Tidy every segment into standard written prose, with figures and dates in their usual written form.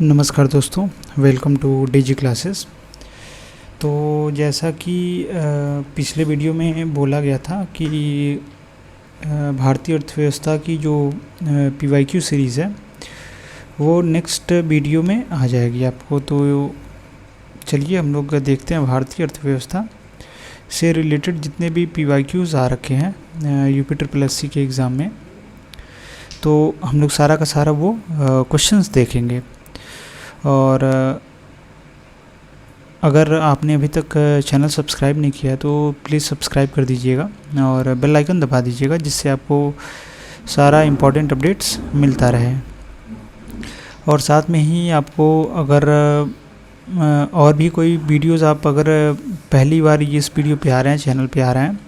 नमस्कार दोस्तों, welcome two DG classes. तो जैसा कि पिछले वीडियो में बोला गया था कि भारतीय अर्थव्यवस्था की जो पीवाईक्यू सीरीज़ है वो नेक्स्ट वीडियो में आ जाएगी आपको। तो चलिए हम लोग देखते हैं भारतीय अर्थव्यवस्था से रिलेटेड जितने भी पीवाईक्यूज़ आ रखे हैं यूपी ट्रिपल एससी के एग्ज़ाम में, तो हम लोग सारा का सारा वो क्वेश्चंस देखेंगे। और अगर आपने अभी तक चैनल सब्सक्राइब नहीं किया है तो प्लीज़ सब्सक्राइब कर दीजिएगा और बेल आइकन दबा दीजिएगा, जिससे आपको सारा इम्पोर्टेंट अपडेट्स मिलता रहे। और साथ में ही आपको अगर और भी कोई वीडियोस आप अगर पहली बार इस वीडियो पे आ रहे हैं, चैनल पे आ रहे हैं,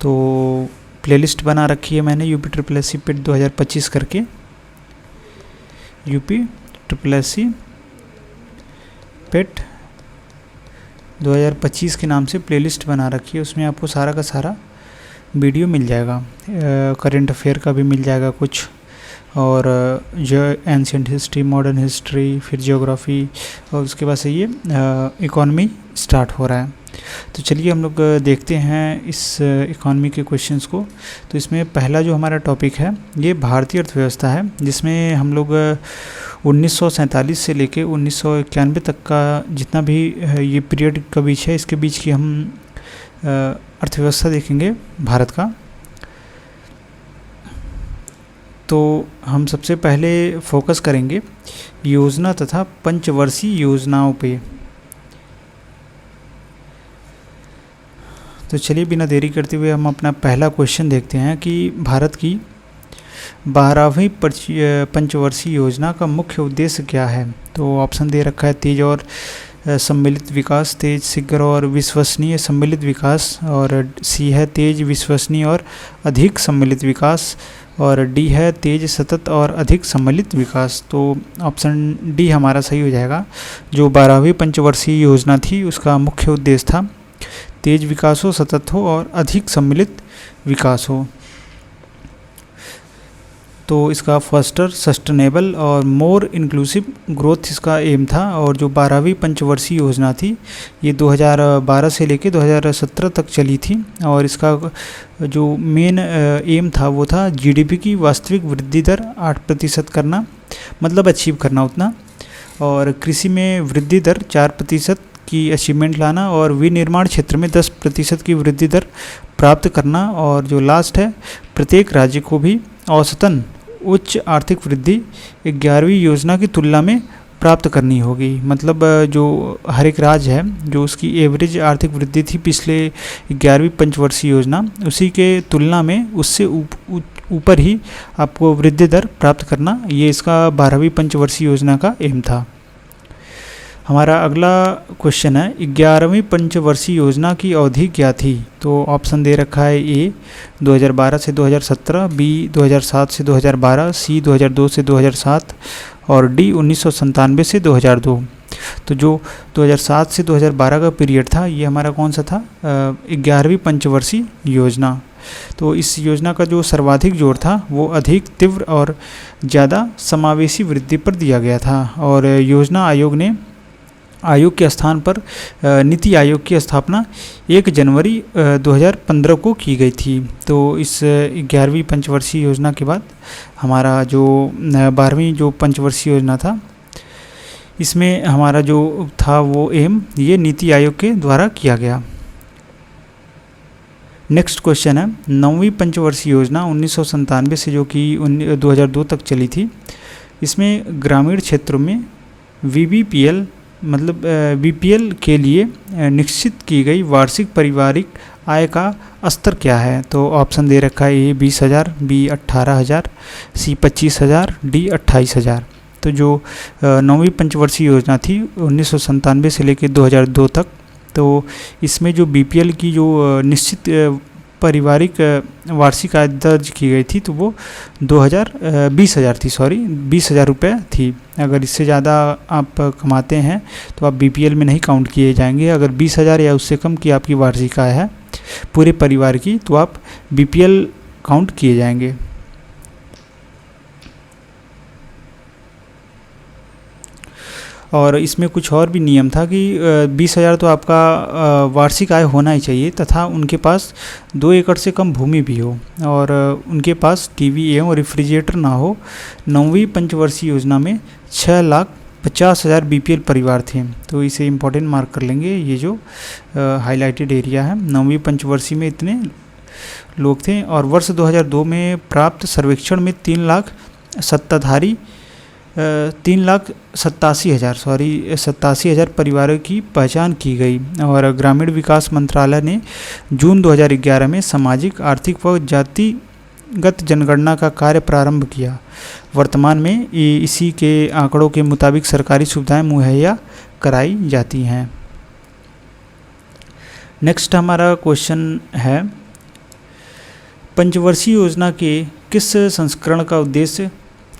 तो प्लेलिस्ट बना रखी है मैंने यूपी ट्रिपल एससी पेट 2025 करके, यूपी ट्रिपल एससी पेट 2025 के नाम से प्लेलिस्ट बना रखी है। उसमें आपको सारा का सारा वीडियो मिल जाएगा, करंट अफेयर का भी मिल जाएगा कुछ, और जो एंशिएंट हिस्ट्री, मॉडर्न हिस्ट्री, फिर ज्योग्राफी, और उसके बाद से ये इकॉनमी स्टार्ट हो रहा है। तो चलिए हम लोग देखते हैं इस इकॉनमी के क्वेश्चंस को। तो इसमें पहला जो हमारा टॉपिक है ये भारतीय अर्थव्यवस्था है, जिसमें हम लोग 1947 से लेके 1991 तक का जितना भी ये पीरियड का बीच है, इसके बीच की हम अर्थव्यवस्था देखेंगे भारत का। तो हम सबसे पहले फोकस करेंगे योजना तथा पंचवर्षीय योजनाओं पे। तो चलिए बिना देरी करते हुए हम अपना पहला क्वेश्चन देखते हैं कि भारत की 12वीं पंचवर्षीय योजना का मुख्य उद्देश्य क्या है। तो ऑप्शन दे रखा है तेज और सम्मिलित विकास, तेज, शीघ्र और विश्वसनीय सम्मिलित विकास, और सी है तेज, विश्वसनीय और अधिक सम्मिलित विकास, और डी है तेज, सतत और अधिक सम्मिलित विकास। तो ऑप्शन डी हमारा सही हो जाएगा। जो 12वीं पंचवर्षीय योजना थी उसका मुख्य उद्देश्य था तेज विकास हो, सतत हो और अधिक सम्मिलित विकास हो। तो इसका फास्टर, सस्टेनेबल और मोर इंक्लूसिव ग्रोथ इसका एम था। और जो 12वीं पंचवर्षीय योजना थी ये 2012 से लेके 2017 तक चली थी, और इसका जो मेन एम था वो था जीडीपी की वास्तविक वृद्धि दर 8% करना, मतलब अचीव करना उतना, और कृषि में वृद्धि दर 4% की अचीवमेंट लाना, और विनिर्माण क्षेत्र में 10% की वृद्धि दर प्राप्त करना, और जो लास्ट है प्रत्येक राज्य को भी औसतन उच्च आर्थिक वृद्धि 11वीं योजना की तुलना में प्राप्त करनी होगी। मतलब जो हर एक राज्य है जो उसकी एवरेज आर्थिक वृद्धि थी पिछले 11वीं पंचवर्षीय योजना, उसी के तुलना में उससे ऊपर ही आपको वृद्धि दर प्राप्त करना, ये इसका 12वीं पंचवर्षीय योजना का एम था। हमारा अगला क्वेश्चन है 11वीं पंचवर्षीय योजना की अवधि क्या थी। तो ऑप्शन दे रखा है ए 2012 से 2017, बी 2007 से 2012, सी 2002 से 2007 और डी 1997 से 2002। तो जो 2007 से 2012 का पीरियड था ये हमारा कौन सा था, 11वीं पंचवर्षीय योजना। तो इस योजना का जो सर्वाधिक जोर था वो अधिक तीव्र और ज़्यादा समावेशी वृद्धि पर दिया गया था, और योजना आयोग के स्थान पर नीति आयोग की स्थापना 1 जनवरी 2015 को की गई थी। तो इस 11वीं पंचवर्षीय योजना के बाद हमारा जो 12वीं जो पंचवर्षीय योजना था, इसमें हमारा जो था वो एम ये नीति आयोग के द्वारा किया गया। नेक्स्ट क्वेश्चन है 9वीं पंचवर्षीय योजना 1997 से जो कि 2002 तक चली थी। इसमें ग्रामीण क्षेत्रों में वीबीपीएल मतलब बीपीएल के लिए निश्चित की गई वार्षिक पारिवारिक आय का स्तर क्या है। तो ऑप्शन दे रखा है ए 20,000, बी 18,000, सी 25,000, डी 28,000। तो जो 9वीं पंचवर्षीय योजना थी 1997 से लेकर 2002 तक, तो इसमें जो बीपीएल की जो निश्चित पारिवारिक वार्षिक आय दर्ज की गई थी तो वो 20,000 रुपये थी। अगर इससे ज़्यादा आप कमाते हैं तो आप बीपीएल में नहीं काउंट किए जाएंगे। अगर 20,000 या उससे कम की आपकी वार्षिक आय है पूरे परिवार की तो आप बीपीएल काउंट किए जाएंगे। और इसमें कुछ और भी नियम था कि 20,000 तो आपका वार्षिक आय होना ही चाहिए तथा उनके पास 2 एकड़ से कम भूमि भी हो और उनके पास टीवी एवं रेफ्रिजरेटर ना हो। 9वीं पंचवर्षीय योजना में 6,50,000 बीपीएल परिवार थे, तो इसे इम्पोर्टेंट मार्क कर लेंगे। ये जो हाईलाइटेड एरिया है, 9वीं पंचवर्षीय में इतने लोग थे। और वर्ष 2002 में प्राप्त सर्वेक्षण में 3,87,000 परिवारों की पहचान की गई। और ग्रामीण विकास मंत्रालय ने जून 2011 में सामाजिक, आर्थिक व जातिगत जनगणना का कार्य प्रारंभ किया। वर्तमान में इसी के आंकड़ों के मुताबिक सरकारी सुविधाएं मुहैया कराई जाती हैं। नेक्स्ट हमारा क्वेश्चन है, पंचवर्षीय योजना के किस संस्करण का उद्देश्य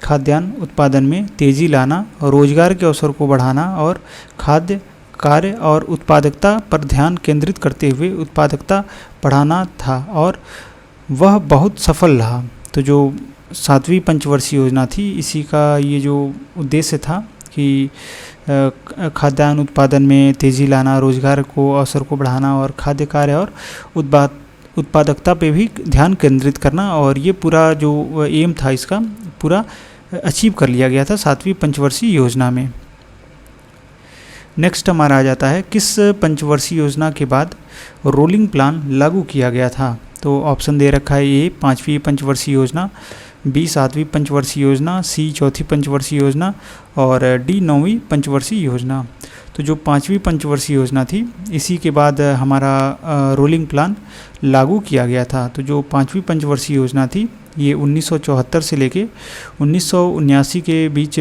खाद्यान्न उत्पादन में तेजी लाना, रोजगार के अवसर को बढ़ाना और खाद्य कार्य और उत्पादकता पर ध्यान केंद्रित करते हुए उत्पादकता बढ़ाना था और वह बहुत सफल रहा। तो जो 7वीं पंचवर्षीय योजना थी, इसी का ये जो उद्देश्य था कि खाद्यान्न उत्पादन में तेज़ी लाना, रोजगार को अवसर को बढ़ाना और खाद्य कार्य और उत्पादकता पे भी ध्यान केंद्रित करना। और ये पूरा जो एम था इसका पूरा अचीव कर लिया गया था 7वीं पंचवर्षीय योजना में। नेक्स्ट हमारा आ जाता है, किस पंचवर्षीय योजना के बाद रोलिंग प्लान लागू किया गया था। तो ऑप्शन दे रखा है, ए 5वीं पंचवर्षीय योजना, बी 7वीं पंचवर्षीय योजना, सी 4थी पंचवर्षीय योजना और डी 9वीं पंचवर्षीय योजना। तो जो 5वीं पंचवर्षीय योजना थी, इसी के बाद हमारा रोलिंग प्लान लागू किया गया था। तो जो 5वीं पंचवर्षीय योजना थी, ये 1974 से लेके 1979 के बीच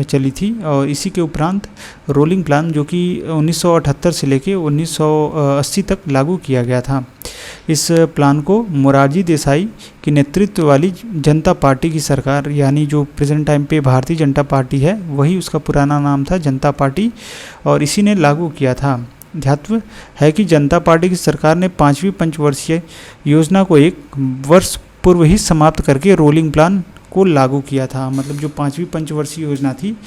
चली थी और इसी के उपरांत रोलिंग प्लान जो कि 1978 से लेके 1980 तक लागू किया गया था। इस प्लान को मोरारजी देसाई की नेतृत्व वाली जनता पार्टी की सरकार, यानी जो प्रेजेंट टाइम पे भारतीय जनता पार्टी है, वही उसका पुराना नाम था जनता पार्टी, और इसी ने लागू किया था। ध्यातव्य है कि जनता पार्टी की सरकार ने 5वीं पंचवर्षीय योजना को 1 वर्ष पूर्व ही समाप्त करके रोलिंग प्लान को लागू किया था। मतलब जो 5वीं पंचवर्षीय योजना थी,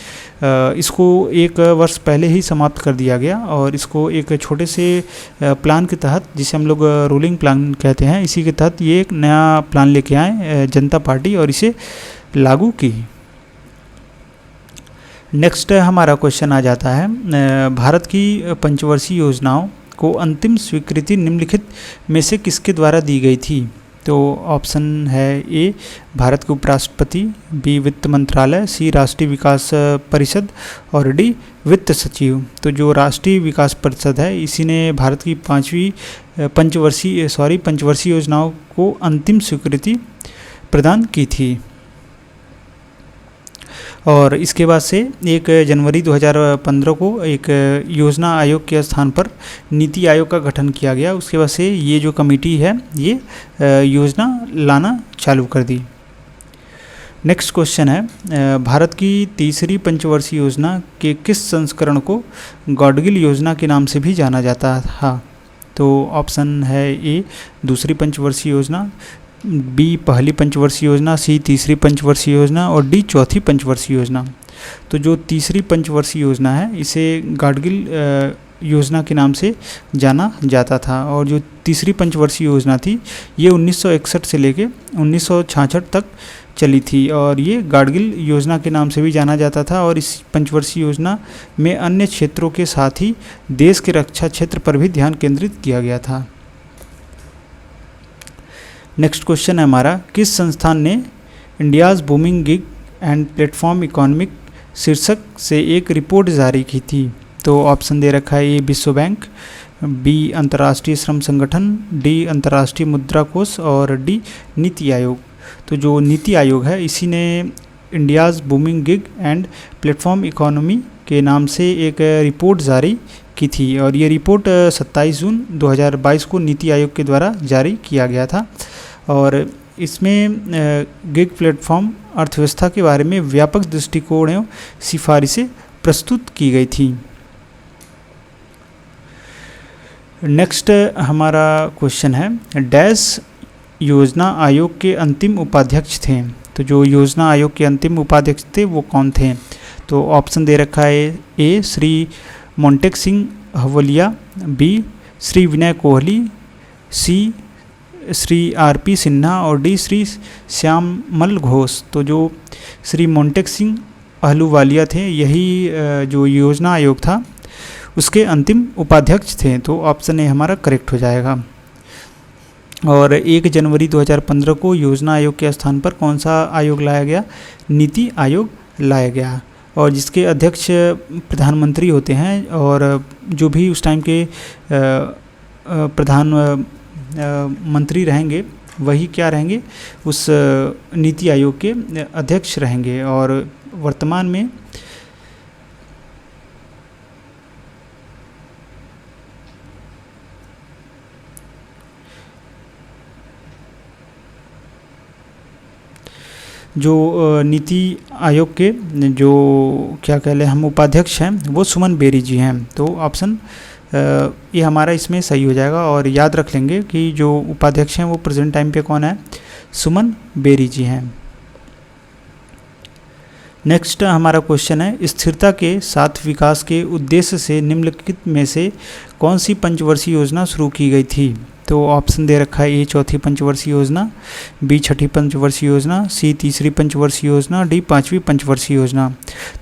इसको 1 वर्ष पहले ही समाप्त कर दिया गया और इसको एक छोटे से प्लान के तहत, जिसे हम लोग रोलिंग प्लान कहते हैं, इसी के तहत ये एक नया प्लान लेके आए जनता पार्टी और इसे लागू की। नेक्स्ट हमारा क्वेश्चन आ जाता है, भारत की पंचवर्षीय योजनाओं को अंतिम स्वीकृति निम्नलिखित में से किसके द्वारा दी गई थी। तो ऑप्शन है, ए भारत के उपराष्ट्रपति, बी वित्त मंत्रालय, सी राष्ट्रीय विकास परिषद और डी वित्त सचिव। तो जो राष्ट्रीय विकास परिषद है, इसी ने भारत की 5वीं पंचवर्षीय योजनाओं को अंतिम स्वीकृति प्रदान की थी। और इसके बाद से 1 जनवरी 2015 को एक योजना आयोग के स्थान पर नीति आयोग का गठन किया गया। उसके बाद से ये जो कमेटी है, ये योजना लाना चालू कर दी। नेक्स्ट क्वेश्चन है, भारत की तीसरी पंचवर्षीय योजना के किस संस्करण को गॉडगिल योजना के नाम से भी जाना जाता था। तो ऑप्शन है, ए दूसरी पंचवर्षीय योजना, बी पहली पंचवर्षीय योजना, सी तीसरी पंचवर्षीय योजना और डी चौथी पंचवर्षीय योजना। तो जो तीसरी पंचवर्षीय योजना है, इसे गाडगिल योजना के नाम से जाना जाता था। और जो तीसरी पंचवर्षीय योजना थी, ये 1961 से लेके 1966 तक चली थी और ये गाडगिल योजना के नाम से भी जाना जाता था। और इस पंचवर्षीय योजना में अन्य क्षेत्रों के साथ ही देश के रक्षा क्षेत्र पर भी ध्यान केंद्रित किया गया था। नेक्स्ट क्वेश्चन है हमारा, किस संस्थान ने India's booming gig and platform economic शीर्षक से एक रिपोर्ट जारी की थी। तो ऑप्शन दे रखा है, ए विश्व बैंक, बी अंतर्राष्ट्रीय श्रम संगठन, डी अंतर्राष्ट्रीय मुद्रा कोष और डी नीति आयोग। तो जो नीति आयोग है, इसी ने India's booming gig and platform economy के नाम से एक रिपोर्ट जारी की थी और ये रिपोर्ट 27 जून 2022 को नीति आयोग के द्वारा जारी किया गया था। और इसमें गिग प्लेटफॉर्म अर्थव्यवस्था के बारे में व्यापक दृष्टिकोण एवं सिफारिशें प्रस्तुत की गई थी। नेक्स्ट हमारा क्वेश्चन है, डैश योजना आयोग के अंतिम उपाध्यक्ष थे। तो जो योजना आयोग के अंतिम उपाध्यक्ष थे वो कौन थे। तो ऑप्शन दे रखा है ए श्री मोंटेक सिंह हवलिया, बी श्री विनय कोहली, सी श्री आरपी सिन्हा और डी श्री श्यामल घोष। तो जो श्री मोंटेक सिंह अहलूवालिया थे, यही जो योजना आयोग था उसके अंतिम उपाध्यक्ष थे। तो ऑप्शन ए हमारा करेक्ट हो जाएगा। और 1 जनवरी 2015 को योजना आयोग के स्थान पर कौन सा आयोग लाया गया? नीति आयोग लाया गया, और जिसके अध्यक्ष प्रधानमंत्री होते हैं, और जो भी उस टाइम के मंत्री रहेंगे वही क्या रहेंगे, उस नीति आयोग के अध्यक्ष रहेंगे। और वर्तमान में जो नीति आयोग के जो क्या कह लें हम उपाध्यक्ष हैं वो सुमन बेरी जी हैं। तो ऑप्शन ये हमारा इसमें सही हो जाएगा। और याद रख लेंगे कि जो उपाध्यक्ष हैं वो प्रेजेंट टाइम पे कौन है? सुमन बेरी जी हैं। नेक्स्ट हमारा क्वेश्चन है, स्थिरता के साथ विकास के उद्देश्य से निम्नलिखित में से कौन सी पंचवर्षीय योजना शुरू की गई थी? तो ऑप्शन दे रखा है ए चौथी पंचवर्षीय योजना, बी छठी पंचवर्षीय योजना, सी तीसरी पंचवर्षीय योजना, डी पांचवी पंचवर्षीय योजना।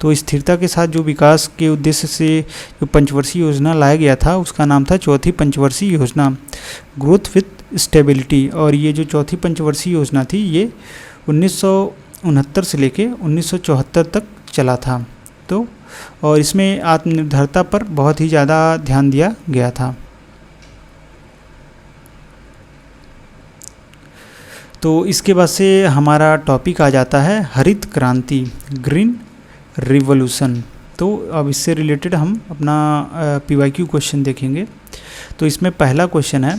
तो स्थिरता के साथ जो विकास के उद्देश्य से जो पंचवर्षीय योजना लाया गया था उसका नाम था चौथी पंचवर्षीय योजना, ग्रोथ विथ स्टेबिलिटी। और ये जो चौथी पंचवर्षीय योजना थी ये 1969 से लेके 1974 तक चला था। तो और इसमें आत्मनिर्भरता पर बहुत ही ज़्यादा ध्यान दिया गया था। तो इसके बाद से हमारा टॉपिक आ जाता है हरित क्रांति, ग्रीन रिवॉल्यूशन। तो अब इससे रिलेटेड हम अपना PYQ क्वेश्चन देखेंगे। तो इसमें पहला क्वेश्चन है,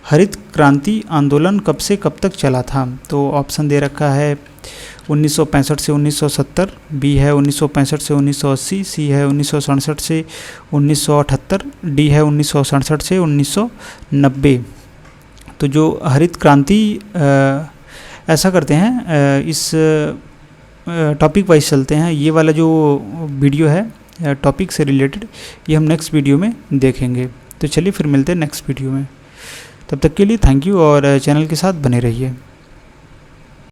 हरित क्रांति आंदोलन कब से कब तक चला था? तो ऑप्शन दे रखा है 1965 से 1970, बी है 1965 से 1980, सी है 1967 से 1978, डी है 1967 से 1990। तो जो हरित क्रांति ऐसा करते हैं, इस टॉपिक वाइज चलते हैं। ये वाला जो वीडियो है टॉपिक से रिलेटेड ये हम नेक्स्ट वीडियो में देखेंगे। तो चलिए फिर मिलते हैं नेक्स्ट वीडियो में। तब तक के लिए थैंक यू और चैनल के साथ बने रहिए।